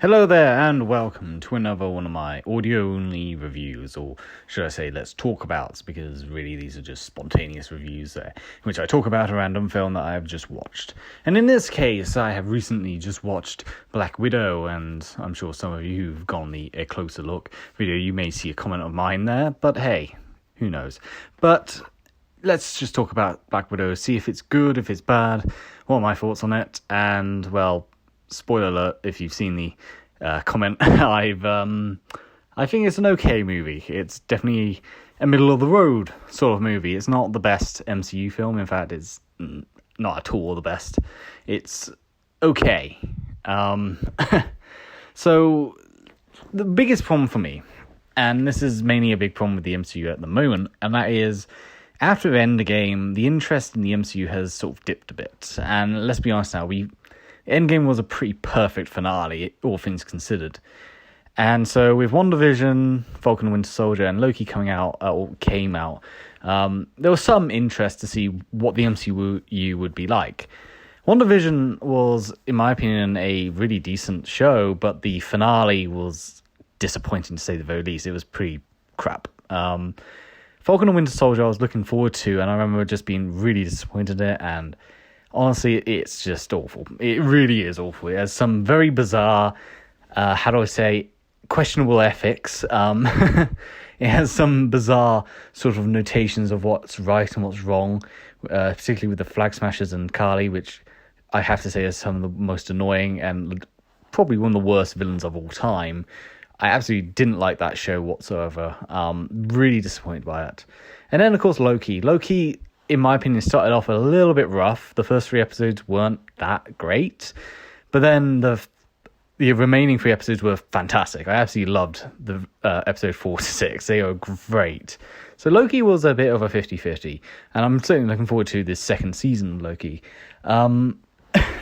Hello there, and welcome to another one of my audio-only reviews, or should I say, let's talk abouts, because really these are just spontaneous reviews there, in which I talk about a random film that I have just watched. And in this case, I have recently just watched Black Widow, and I'm sure some of you who've gone a closer look video, you may see a comment of mine there, but hey, who knows. But let's just talk about Black Widow, see if it's good, if it's bad, what are my thoughts on it, and, well, spoiler alert, if you've seen the comment, I think it's an okay movie. It's definitely a middle-of-the-road sort of movie. It's not the best MCU film. In fact, it's not at all the best. It's okay. So, the biggest problem for me, and this is mainly a big problem with the MCU at the moment, and that is, after Endgame, the interest in the MCU has sort of dipped a bit. And let's be honest now, Endgame was a pretty perfect finale, all things considered. And so with WandaVision, Falcon and Winter Soldier, and Loki came out, there was some interest to see what the MCU would be like. WandaVision was, in my opinion, a really decent show, but the finale was disappointing to say the very least. It was pretty crap. Falcon and Winter Soldier I was looking forward to, and I remember just being really disappointed in it, and honestly, it's just awful. It really is awful. It has some very bizarre, questionable ethics. It has some bizarre sort of notations of what's right and what's wrong, particularly with the Flag Smashers and Karli, which I have to say is some of the most annoying and probably one of the worst villains of all time. I absolutely didn't like that show whatsoever. Really disappointed by it. And then, of course, Loki. Loki, in my opinion, started off a little bit rough. The first 3 episodes weren't that great, but then the remaining 3 episodes were fantastic. I absolutely loved the episode 4 to 6. They were great. So Loki was a bit of a 50-50, and I'm certainly looking forward to this second season of Loki.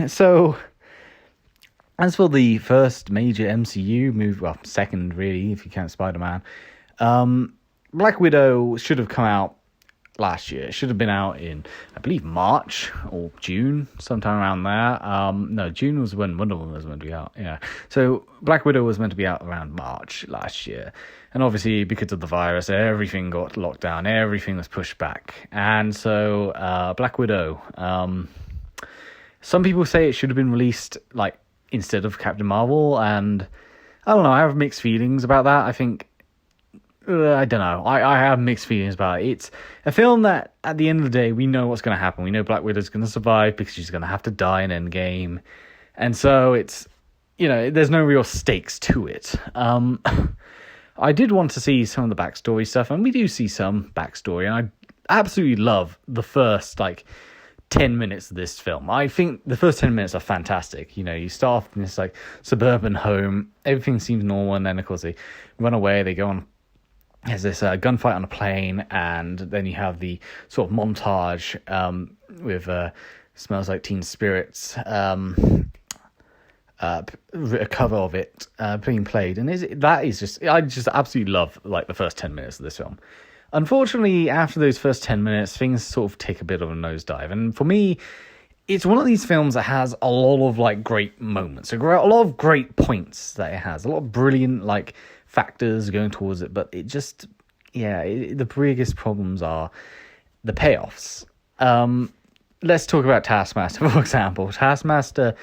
So as for the first major MCU movie, well, second really, if you count Spider-Man, Black Widow should have come out last year. It should have been out in, I believe, March or June, sometime around there. No, June was when Wonder Woman was meant to be out. Yeah, so Black Widow was meant to be out around March last year, and obviously because of the virus, everything got locked down, everything was pushed back, and so Black Widow. Some people say it should have been released like instead of Captain Marvel, and I don't know. I have mixed feelings about that. I think. I don't know. I have mixed feelings about it. It's a film that, at the end of the day, we know what's going to happen. We know Black Widow's going to survive because she's going to have to die in Endgame. And so it's, there's no real stakes to it. I did want to see some of the backstory stuff, and we do see some backstory, and I absolutely love the first, 10 minutes of this film. I think the first 10 minutes are fantastic. You start off in this, suburban home. Everything seems normal, and then, of course, they run away. They go on. There's this gunfight on a plane, and then you have the sort of montage with Smells Like Teen Spirits, a cover of it being played, and I just absolutely love the first 10 minutes of this film. Unfortunately, after those first 10 minutes, things sort of take a bit of a nosedive, and for me, it's one of these films that has a lot of great moments, a lot of great points that it has, a lot of brilliant factors going towards it, but it just, the biggest problems are the payoffs. Let's talk about Taskmaster, for example. Taskmaster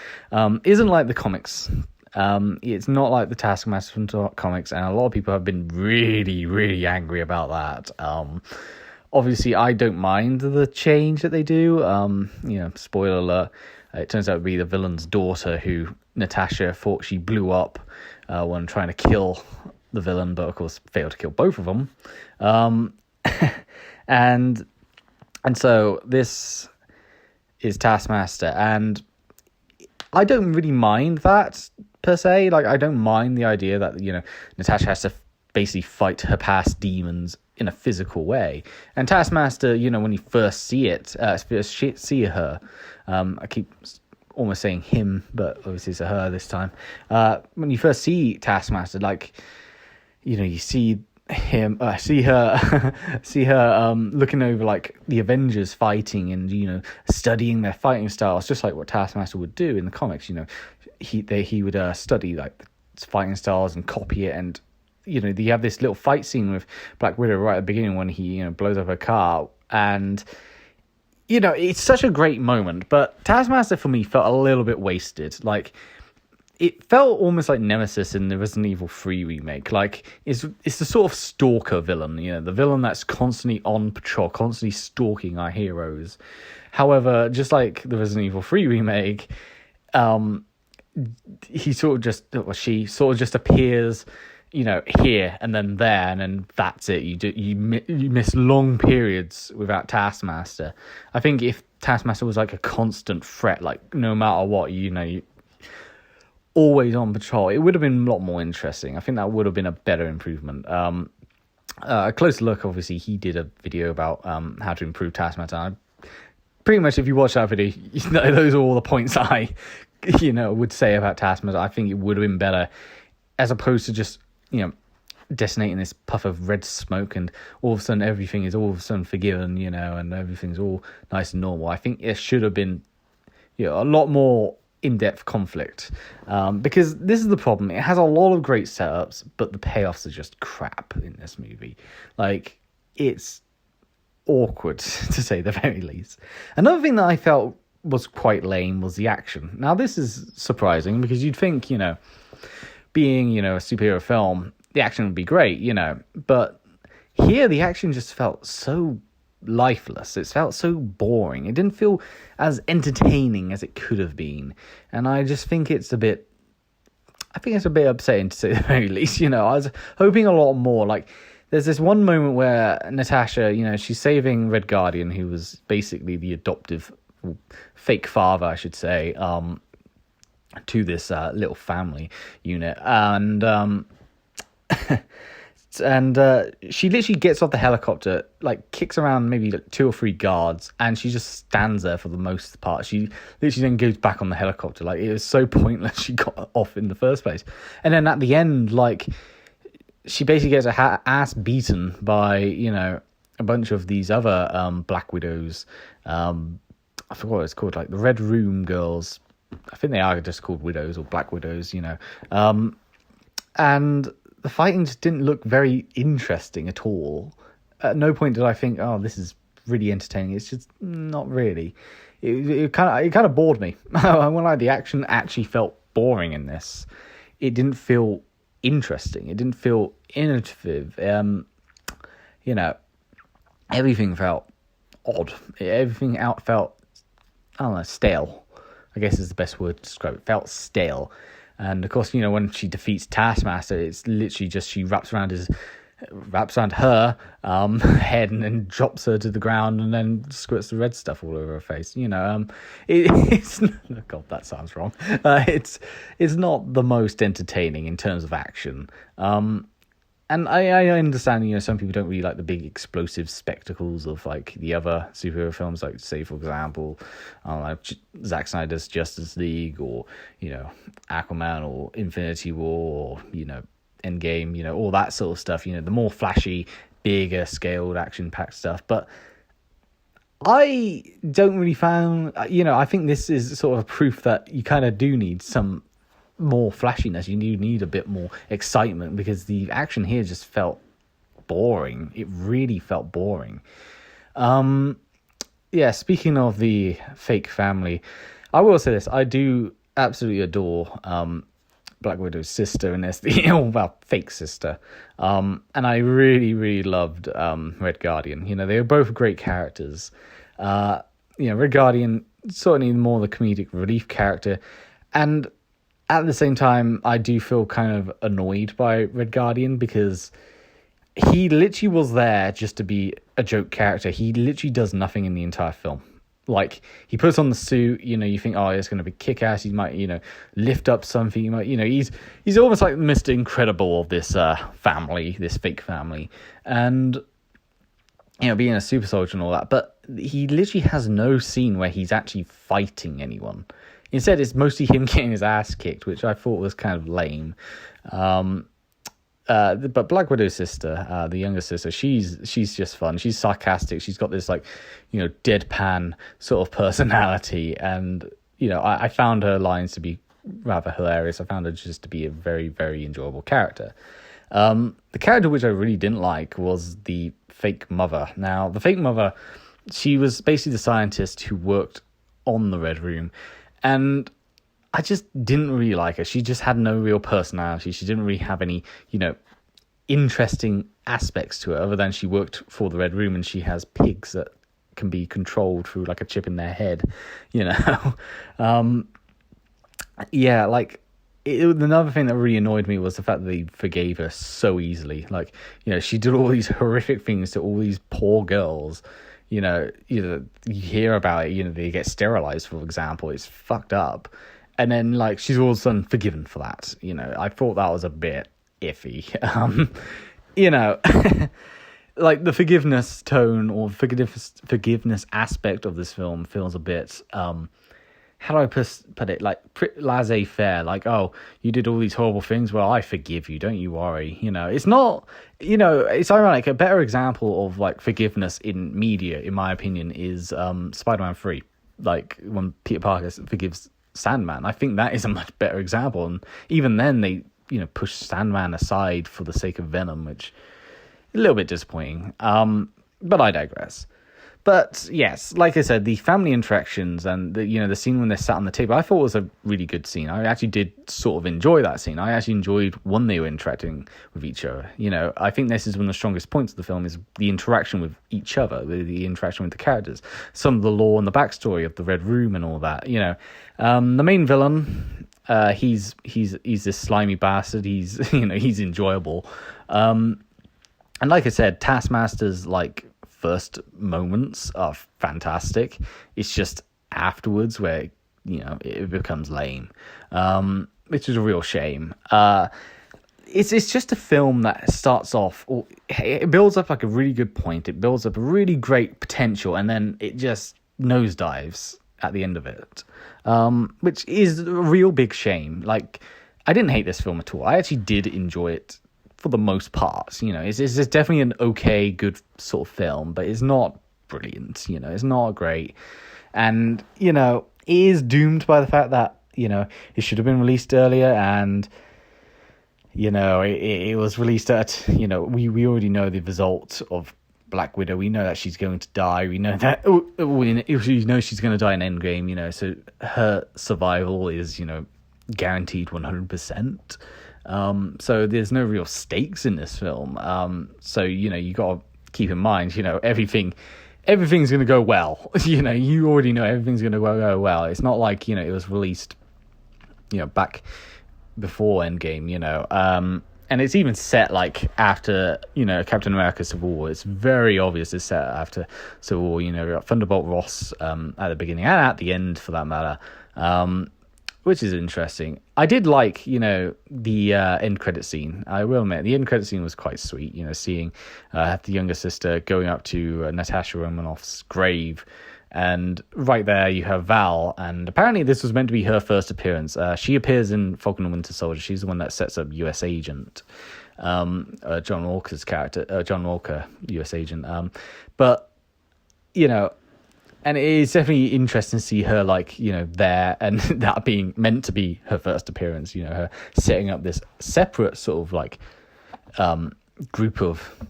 isn't like the comics. It's not like the Taskmaster from comics, and a lot of people have been really, really angry about that. Obviously, I don't mind the change that they do. Spoiler alert, it turns out to be the villain's daughter, who Natasha thought she blew up when trying to kill the villain, but of course failed to kill both of them. And so this is Taskmaster, and I don't really mind that per se. I don't mind the idea that Natasha has to basically fight her past demons in a physical way. And Taskmaster, when you first see see her, I keep almost saying him, but obviously it's a her this time. When you first see Taskmaster, you see him, see her looking over the Avengers fighting and studying their fighting styles, just like what Taskmaster would do in the comics. He would study fighting styles and copy it. And you have this little fight scene with Black Widow right at the beginning when he blows up her car, and it's such a great moment. But Taskmaster for me felt a little bit wasted. Like, it felt almost like Nemesis in the Resident Evil 3 remake. Like, it's the sort of stalker villain, the villain that's constantly on patrol, constantly stalking our heroes. However, just like the Resident Evil 3 remake, she sort of just appears, here and then there, and then that's it. You miss long periods without Taskmaster. I think if Taskmaster was like a constant threat, like no matter what, you always on patrol, it would have been a lot more interesting. I think that would have been a better improvement. A closer look, obviously, he did a video about how to improve Taskmaster. Pretty much, if you watch that video, those are all the points I, would say about Taskmaster. I think it would have been better, as opposed to just, detonating this puff of red smoke, and all of a sudden everything is all of a sudden forgiven, and everything's all nice and normal. I think it should have been, a lot more in-depth conflict, because this is the problem. It has a lot of great setups, but the payoffs are just crap in this movie. Like, it's awkward to say the very least. Another thing that I felt was quite lame was the action. Now, this is surprising because you'd think, being, a superhero film, the action would be great, but here the action just felt so lifeless. It felt so boring. It didn't feel as entertaining as it could have been. And I just think it's a bit upsetting to say the very least. I was hoping a lot more. Like, there's this one moment where Natasha, she's saving Red Guardian, who was basically the adoptive, fake father, I should say, to this little family unit, and she literally gets off the helicopter, like kicks around maybe like 2 or 3 guards, and she just stands there for the most part. She literally then goes back on the helicopter. Like, it was so pointless she got off in the first place. And then at the end, like, she basically gets her ass beaten by a bunch of these other Black Widows. I forgot what it's called, like the Red Room girls. I think they are just called Widows or Black Widows, and the fighting just didn't look very interesting at all. At no point did I think, oh, this is really entertaining. It's just not really. It kind of bored me. I won't lie, the action actually felt boring in this. It didn't feel interesting. It didn't feel innovative. Everything felt odd. Everything felt, I don't know, stale, I guess is the best word to describe it. It felt stale. And of course, when she defeats Taskmaster, it's literally just she wraps around her head and then drops her to the ground and then squirts the red stuff all over her face. It's God, that sounds wrong. It's not the most entertaining in terms of action. And I understand, some people don't really like the big explosive spectacles of like the other superhero films, like say for example, Zack Snyder's Justice League, or Aquaman, or Infinity War, or Endgame, all that sort of stuff. The more flashy, bigger scaled, action-packed stuff. But I don't really find, I think this is sort of proof that you kind of do need some more flashiness. You do need a bit more excitement, because the action here just felt boring. It really felt boring. Speaking of the fake family, I will say this: I do absolutely adore Black Widow's sister in this, fake sister. And I really, really loved Red Guardian. They were both great characters. Red Guardian certainly more the comedic relief character, and at the same time, I do feel kind of annoyed by Red Guardian, because he literally was there just to be a joke character. He literally does nothing in the entire film. Like, he puts on the suit, you think, oh, it's going to be kick-ass. He might, lift up something. He might, he's almost like Mr. Incredible of this family, this fake family. And, being a super soldier and all that. But he literally has no scene where he's actually fighting anyone. Instead, it's mostly him getting his ass kicked, which I thought was kind of lame. But Black Widow's sister, the younger sister, she's just fun. She's sarcastic. She's got this deadpan sort of personality, and I found her lines to be rather hilarious. I found her just to be a very, very enjoyable character. The character which I really didn't like was the fake mother. Now, the fake mother, she was basically the scientist who worked on the Red Room, and I just didn't really like her. She just had no real personality. She didn't really have any, interesting aspects to her, other than she worked for the Red Room and she has pigs that can be controlled through like a chip in their head, another thing that really annoyed me was the fact that they forgave her so easily. Like, she did all these horrific things to all these poor girls. You hear about it, they get sterilized, for example. It's fucked up. And then, like, she's all of a sudden forgiven for that. I thought that was a bit iffy. Like, the forgiveness tone or forgiveness aspect of this film feels a bit, how do I put it? Like, laissez-faire. Like, oh, you did all these horrible things. Well, I forgive you. Don't you worry. It's not, it's ironic. A better example of, like, forgiveness in media, in my opinion, is Spider-Man 3. Like, when Peter Parker forgives Sandman. I think that is a much better example. And even then, they, push Sandman aside for the sake of Venom, which is a little bit disappointing. But I digress. But yes, like I said, the family interactions and the scene when they're sat on the table, I thought was a really good scene. I actually did sort of enjoy that scene. I actually enjoyed when they were interacting with each other. I think this is one of the strongest points of the film is the interaction with each other, the interaction with the characters, some of the lore and the backstory of the Red Room and all that. The main villain, he's this slimy bastard. He's he's enjoyable. And like I said, Taskmaster's first moments are fantastic. It's just afterwards where it becomes lame, which is a real shame. It's just a film that starts off, or it builds up like a really good point. It builds up a really great potential, and then it just nosedives at the end of it, which is a real big shame. Like, I didn't hate this film at all. I actually did enjoy it for the most part. It's definitely an okay, good sort of film, but it's not brilliant. It's not great, and it is doomed by the fact that it should have been released earlier, and it was released at we already know the result of Black Widow. We know that she's going to die. We know that she's going to die in Endgame. So her survival is guaranteed 100%. So there's no real stakes in this film. So you got to keep in mind, everything's going to go well. You already know everything's going to go well. It's not like it was released back before Endgame. And it's even set after Captain America Civil War. It's very obvious it's set after Civil War. We got Thunderbolt Ross at the beginning and at the end, for that matter. Which is interesting. I did like, the end credit scene. I will admit, the end credit scene was quite sweet. Seeing the younger sister going up to Natasha Romanoff's grave, and right there you have Val. And apparently this was meant to be her first appearance. She appears in Falcon and Winter Soldier. She's the one that sets up U.S. Agent, John Walker's character, John Walker, U.S. Agent. But and it is definitely interesting to see her there, and that being meant to be her first appearance, her setting up this separate sort of group of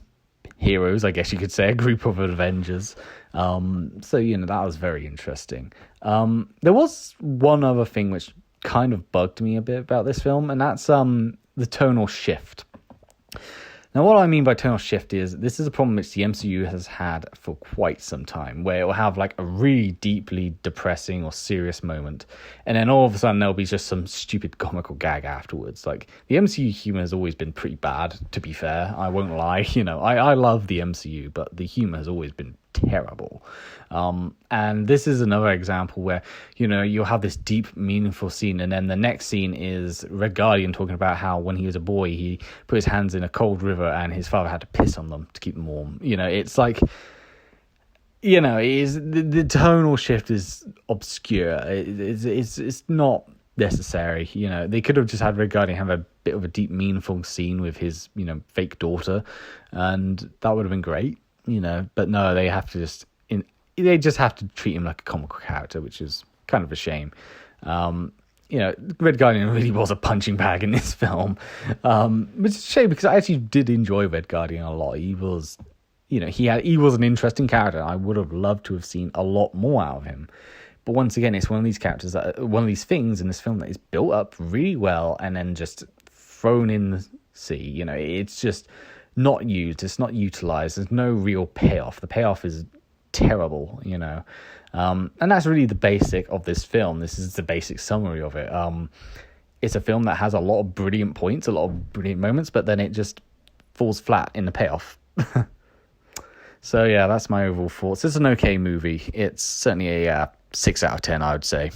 heroes, I guess you could say, a group of Avengers. So that was very interesting. There was one other thing which kind of bugged me a bit about this film, and that's the tonal shift. Now, what I mean by tonal shift is this is a problem which the MCU has had for quite some time, where it will have a really deeply depressing or serious moment, and then all of a sudden there'll be just some stupid comical gag afterwards. The MCU humor has always been pretty bad, to be fair. I won't lie. I love the MCU, but the humor has always been terrible. And this is another example where you'll have this deep, meaningful scene, and then the next scene is Red Guardian talking about how when he was a boy he put his hands in a cold river and his father had to piss on them to keep them warm. It's like, it is, the tonal shift is obscure. It's not necessary. They could have just had Red Guardian have a bit of a deep, meaningful scene with his fake daughter, and that would have been great. But no, they just have to treat him like a comical character, which is kind of a shame. Red Guardian really was a punching bag in this film. Which is a shame because I actually did enjoy Red Guardian a lot. He was, he was an interesting character. I would have loved to have seen a lot more out of him. But once again, it's one of these characters one of these things in this film that is built up really well and then just thrown in the sea. It's just not used. It's not utilized. There's no real payoff. The payoff is terrible, and that's really the basic of this film. This is the basic summary of it. It's a film that has a lot of brilliant points, a lot of brilliant moments, but then it just falls flat in the payoff. So yeah, that's my overall thoughts. It's an okay movie. It's certainly a 6 out of 10, I would say.